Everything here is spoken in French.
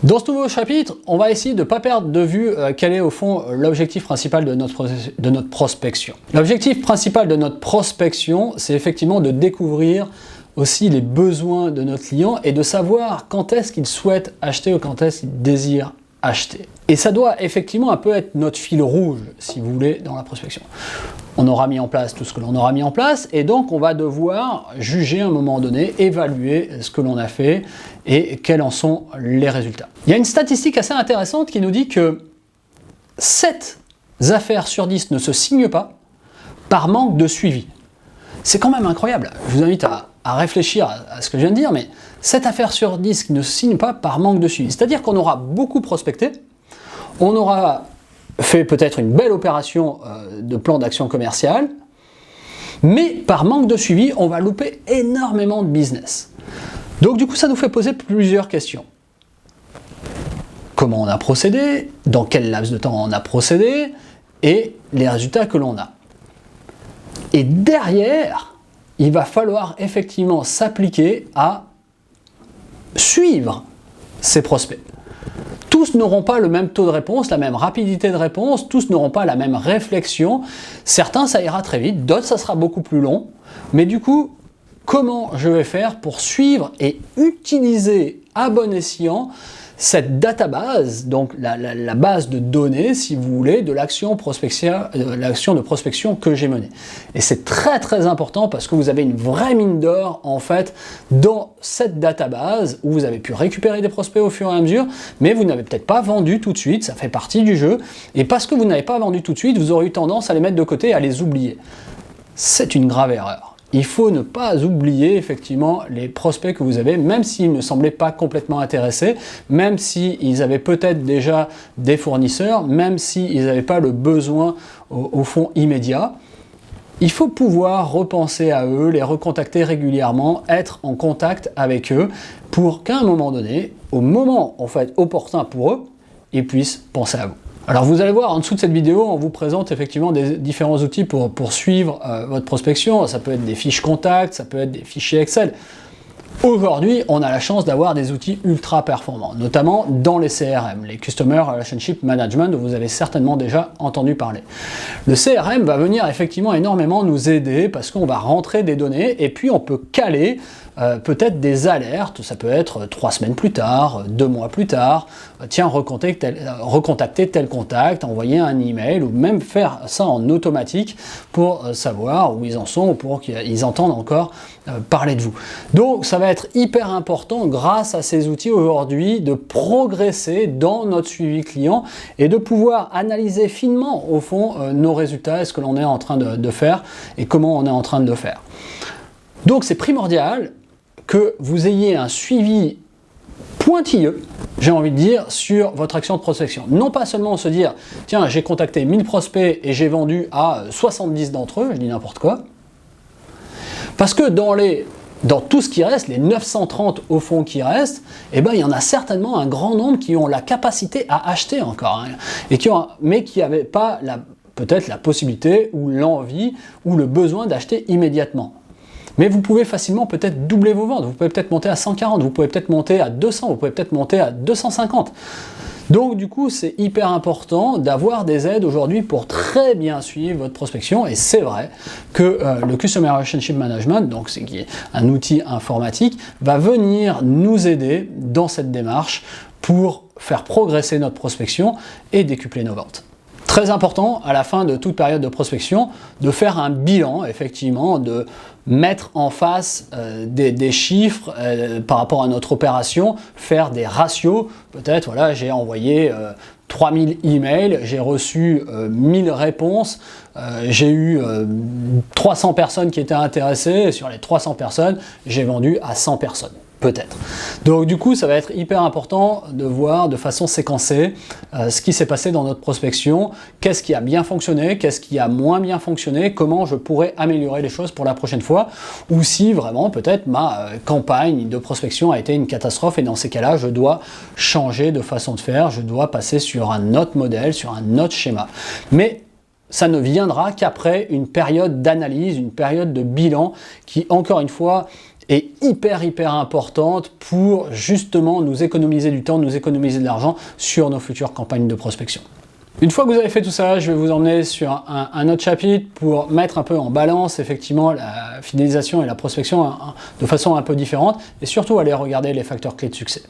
Dans ce nouveau chapitre, on va essayer de ne pas perdre de vue quel est au fond l'objectif principal de notre prospection. L'objectif principal de notre prospection, c'est effectivement de découvrir aussi les besoins de notre client et de savoir quand est-ce qu'il souhaite acheter ou quand est-ce qu'il désire acheter. Et ça doit effectivement un peu être notre fil rouge, si vous voulez, dans la prospection. On aura mis en place tout ce que l'on aura mis en place et donc on va devoir juger à un moment donné, évaluer ce que l'on a fait et quels en sont les résultats. Il y a une statistique assez intéressante qui nous dit que 7 affaires sur 10 ne se signent pas par manque de suivi. C'est quand même incroyable. Je vous invite à réfléchir à ce que je viens de dire, mais 7 affaires sur 10 qui ne se signent pas par manque de suivi. C'est-à-dire qu'on aura beaucoup prospecté, on aura fait peut-être une belle opération de plan d'action commerciale, mais par manque de suivi, on va louper énormément de business. Donc du coup, ça nous fait poser plusieurs questions. Comment on a procédé, dans quel laps de temps on a procédé, et les résultats que l'on a. Et derrière, il va falloir effectivement s'appliquer à suivre ces prospects. Tous n'auront pas le même taux de réponse, la même rapidité de réponse, tous n'auront pas la même réflexion. Certains, ça ira très vite, d'autres, ça sera beaucoup plus long. Mais du coup, comment je vais faire pour suivre et utiliser à bon escient cette database, donc la base de données, si vous voulez, de l'action de prospection que j'ai menée. Et c'est très très important parce que vous avez une vraie mine d'or en fait dans cette database où vous avez pu récupérer des prospects au fur et à mesure, mais vous n'avez peut-être pas vendu tout de suite, ça fait partie du jeu. Et parce que vous n'avez pas vendu tout de suite, vous aurez eu tendance à les mettre de côté et à les oublier. C'est une grave erreur. Il faut ne pas oublier effectivement les prospects que vous avez, même s'ils ne semblaient pas complètement intéressés, même s'ils avaient peut-être déjà des fournisseurs, même s'ils n'avaient pas le besoin au fond immédiat. Il faut pouvoir repenser à eux, les recontacter régulièrement, être en contact avec eux pour qu'à un moment donné, au moment en fait opportun pour eux, ils puissent penser à vous. Alors vous allez voir en dessous de cette vidéo, on vous présente effectivement des différents outils pour suivre votre prospection. Ça peut être des fiches contacts, ça peut être des fichiers Excel. Aujourd'hui, on a la chance d'avoir des outils ultra performants, notamment dans les CRM, les Customer Relationship Management, dont vous avez certainement déjà entendu parler. Le CRM va venir effectivement énormément nous aider parce qu'on va rentrer des données et puis on peut caler peut-être des alertes, ça peut être 3 semaines plus tard, 2 mois plus tard, tiens, recontacter tel contact, envoyer un email ou même faire ça en automatique pour savoir où ils en sont ou pour qu'ils entendent encore parler de vous. Donc ça va être hyper important grâce à ces outils aujourd'hui de progresser dans notre suivi client et de pouvoir analyser finement au fond nos résultats et ce que l'on est en train de faire et comment on est en train de le faire. Donc c'est primordial que vous ayez un suivi pointilleux, j'ai envie de dire, sur votre action de prospection. Non pas seulement se dire, tiens, j'ai contacté 1000 prospects et j'ai vendu à 70 d'entre eux, je dis n'importe quoi, parce que dans tout ce qui reste, les 930 au fond qui restent, eh ben, il y en a certainement un grand nombre qui ont la capacité à acheter encore, hein, mais qui n'avaient pas peut-être la possibilité ou l'envie ou le besoin d'acheter immédiatement. Mais vous pouvez facilement peut-être doubler vos ventes, vous pouvez peut-être monter à 140, vous pouvez peut-être monter à 200, vous pouvez peut-être monter à 250. Donc du coup, c'est hyper important d'avoir des aides aujourd'hui pour très bien suivre votre prospection. Et c'est vrai que le Customer Relationship Management, donc c'est un outil informatique, va venir nous aider dans cette démarche pour faire progresser notre prospection et décupler nos ventes. Très important, à la fin de toute période de prospection, de faire un bilan, effectivement, de mettre en face des chiffres par rapport à notre opération, faire des ratios. Peut-être, voilà, j'ai envoyé 3000 emails, j'ai reçu 1000 réponses, j'ai eu 300 personnes qui étaient intéressées, et sur les 300 personnes, j'ai vendu à 100 personnes. Peut-être. Donc du coup, ça va être hyper important de voir de façon séquencée ce qui s'est passé dans notre prospection, qu'est-ce qui a bien fonctionné, qu'est-ce qui a moins bien fonctionné, comment je pourrais améliorer les choses pour la prochaine fois, ou si vraiment peut-être ma campagne de prospection a été une catastrophe et dans ces cas-là, je dois changer de façon de faire, je dois passer sur un autre modèle, sur un autre schéma. Mais ça ne viendra qu'après une période d'analyse, une période de bilan qui, encore une fois, est hyper importante pour justement nous économiser du temps, nous économiser de l'argent sur nos futures campagnes de prospection. Une fois que vous avez fait tout ça, je vais vous emmener sur un autre chapitre pour mettre un peu en balance effectivement la fidélisation et la prospection de façon un peu différente et surtout aller regarder les facteurs clés de succès.